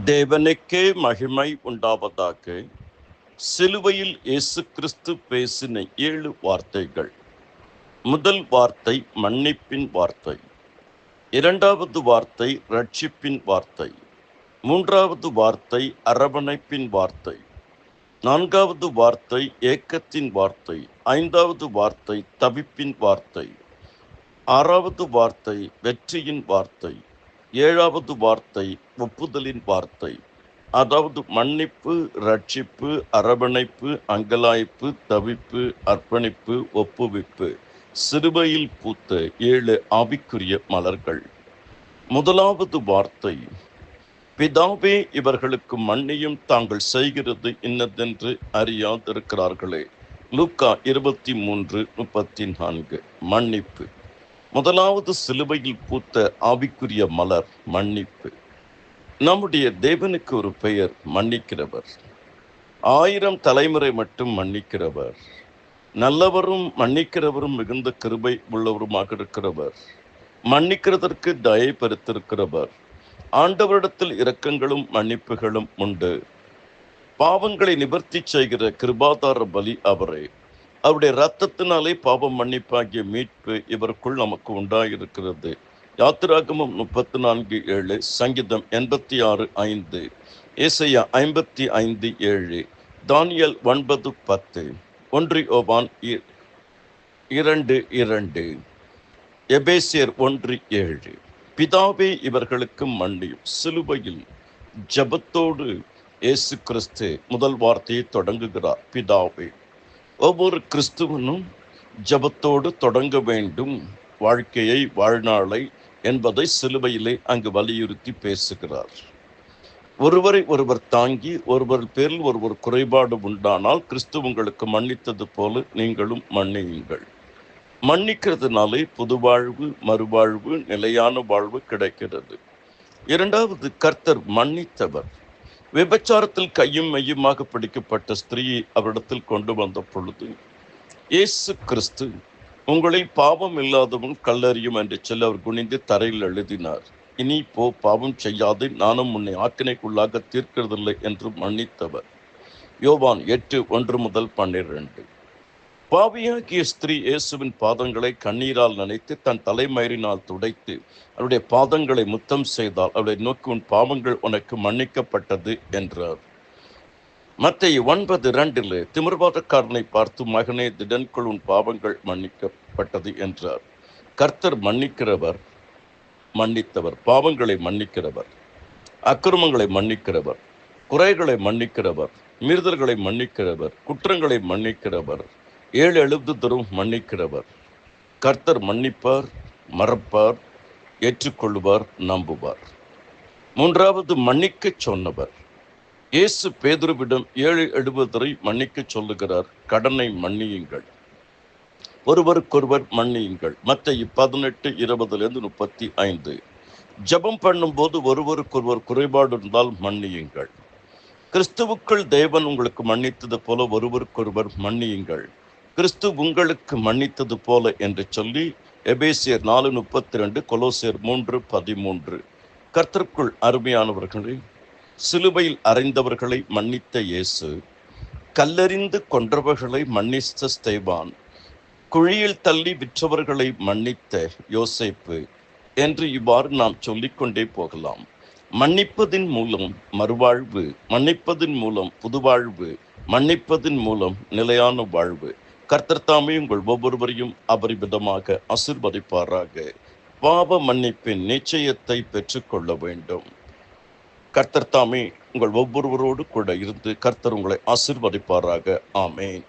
தேவனுக்கே மகிமை உண்டாவதாக. சிலுவையில் இயேசு கிறிஸ்து பேசின 7 வார்த்தைகள். முதல் வார்த்தை மன்னிப்பின் வார்த்தை, இரண்டாவது வார்த்தை ரட்சிப்பின் வார்த்தை, மூன்றாவது வார்த்தை அரவணைப்பின் வார்த்தை, நான்காவது வார்த்தை ஏக்கத்தின் வார்த்தை, ஐந்தாவது வார்த்தை தவிப்பின் வார்த்தை, ஆறாவது வார்த்தை வெற்றியின் வார்த்தை, ஏழாவது வார்த்தை ஒப்புதலின் வார்த்தை. அதாவது மன்னிப்பு, ரட்சிப்பு, அரவணைப்பு, அங்கலாய்ப்பு, தவிப்பு, அர்ப்பணிப்பு, ஒப்புவிப்பு. சிலுவையில் பூத்த 7 ஆவிக்குரிய மலர்கள். முதலாவது வார்த்தை, பிதாவே இவர்களுக்கு மன்னியும், தாங்கள் செய்கிறது இன்னதென்று அறியாதிருக்கிறார்களே. லூக்கா 23:34. மன்னிப்பு. முதலாவது சிலுவையில் பூத்த ஆவிக்குரிய மலர் மன்னிப்பு. நம்முடைய தேவனுக்கு ஒரு பெயர் மன்னிக்கிறவர். 1000 தலைமுறை மட்டும் மன்னிக்கிறவர். நல்லவரும் மன்னிக்கிறவரும் மிகுந்த கிருபை உள்ளவருமாக இருக்கிறவர். மன்னிக்கிறதற்கு தயை பெருத்திருக்கிறவர். ஆண்டவரிடத்தில் இரக்கங்களும் மன்னிப்புகளும் உண்டு. பாவங்களை நிவர்த்தி செய்கிற கிருபாதார பலி அவரே. அவருடைய இரத்தத்தினாலே பாவம் மன்னிப்பாகிய மீட்பு இவருக்குள் நமக்கு உண்டாயிருக்கிறது. யாத்திராகமம் 34:7, சங்கீதம் 86:5, ஏசாயா 55:7, தானியேல் 9:10, 1 யோவான் 2:2, எபேசியர் 1:7. பிதாவே இவர்களுக்கு மன்னியும். சிலுவையில் ஜெபத்தோடு இயேசு கிறிஸ்து முதல் வார்த்தையை தொடங்குகிறார், பிதாவே. ஒவ்வொரு கிறிஸ்துவனும் ஜெபத்தோடு தொடங்க வேண்டும் வாழ்க்கையை, வாழ்நாளை என்பதை சிலுவையிலே அங்கு வலியுறுத்தி பேசுகிறார். ஒருவரை ஒருவர் தாங்கி, ஒருவர் பேரில் ஒருவர் குறைபாடு உண்டானால் கிறிஸ்து உங்களுக்கு மன்னித்தது போல நீங்களும் மன்னியுங்கள். மன்னிக்கிறதுனாலே புது வாழ்வு, மறுவாழ்வு, நிலையான வாழ்வு கிடைக்கிறது. இரண்டாவது, கர்த்தர் மன்னித்தவர். விபச்சாரத்தில் கையும் மையுமாக பிடிக்கப்பட்ட ஸ்திரீயை அவரிடத்தில் கொண்டு வந்த பொழுது இயேசு கிறிஸ்து, உங்களில் பாவம் இல்லாதவன் கல்லறியும் என்று சொல்லி அவர் குனிந்து தரையில் எழுதினார். இனி போ, பாவம் செய்யாது, நானும் உன்னை ஆக்கினைக்குள்ளாக தீர்க்கிறதில்லை என்று மன்னித்தவர். யோவான் 8:1-12. பாவியாகிய ஸ்திரீ இயேசுவின் பாதங்களை கண்ணீரால் நனைத்து தன் தலைமயிரினால் துடைத்து அவருடைய பாதங்களை முத்தம் செய்தால் அவருடைய நோக்கி, உன் பாவங்கள் உனக்கு மன்னிக்கப்பட்டது என்றார். மத்தேயு 9:2 திமிர்வாதக்காரனை பார்த்து, மகனே திடன்குள், உன் பாவங்கள் மன்னிக்கப்பட்டது என்றார். கர்த்தர் மன்னிக்கிறவர், மன்னித்தவர். பாவங்களை மன்னிக்கிறவர், அக்கிரமங்களை மன்னிக்கிறவர், குறைகளை மன்னிக்கிறவர், மீறுதல்களை மன்னிக்கிறவர், குற்றங்களை மன்னிக்கிறவர், 7 எழுது தரும் மன்னிக்கிறவர். கர்த்தர் மன்னிப்பார், மறப்பார், ஏற்றுக்கொள்வார், நம்புவார். மூன்றாவது, மன்னிக்க சொன்னவர். இயேசு பேதுருவிடம் 7 எழுபதரை மன்னிக்க சொல்லுகிறார். கடனை மன்னியுங்கள், ஒருவருக்கொருவர் மன்னியுங்கள். மத்தேயு 18:20-35. ஜெபம் பண்ணும்போது ஒருவருக்கொருவர் குறைபாடு இருந்தால் மன்னியுங்கள். கிறிஸ்துவுக்குள் தேவன் உங்களுக்கு மன்னித்தது போல ஒருவருக்கொருவர் மன்னியுங்கள். கிறிஸ்து உங்களுக்கு மன்னித்தது போல என்று சொல்லி எபேசியர் 4:32, கொலோசியர் 3:13. கர்த்தருக்குள் அருமையானவர்களே, சிலுவையில் அறைந்தவர்களை மன்னித்த இயேசு, கல்லெறிந்து கொன்றவர்களை மன்னித்த ஸ்தேவான், குழியில் தள்ளி விற்றவர்களை மன்னித்த யோசேப்பு என்று இவ்வாறு நாம் சொல்லிக்கொண்டே போகலாம். மன்னிப்பதின் மூலம் மறுவாழ்வு, மன்னிப்பதின் மூலம் புதுவாழ்வு, மன்னிப்பதின் மூலம் நிலையான வாழ்வு. கர்த்தர் தாமே உங்கள் ஒவ்வொருவரையும் அபரிமிதமாக ஆசீர்வதிப்பாராக. பாவ மன்னிப்பின் நிச்சயத்தை பெற்றுக்கொள்ள வேண்டும். கர்த்தர் தாமே உங்கள் ஒவ்வொருவரோடு கூட இருந்து கர்த்தர் உங்களை ஆசீர்வதிப்பாராக. ஆமேன்.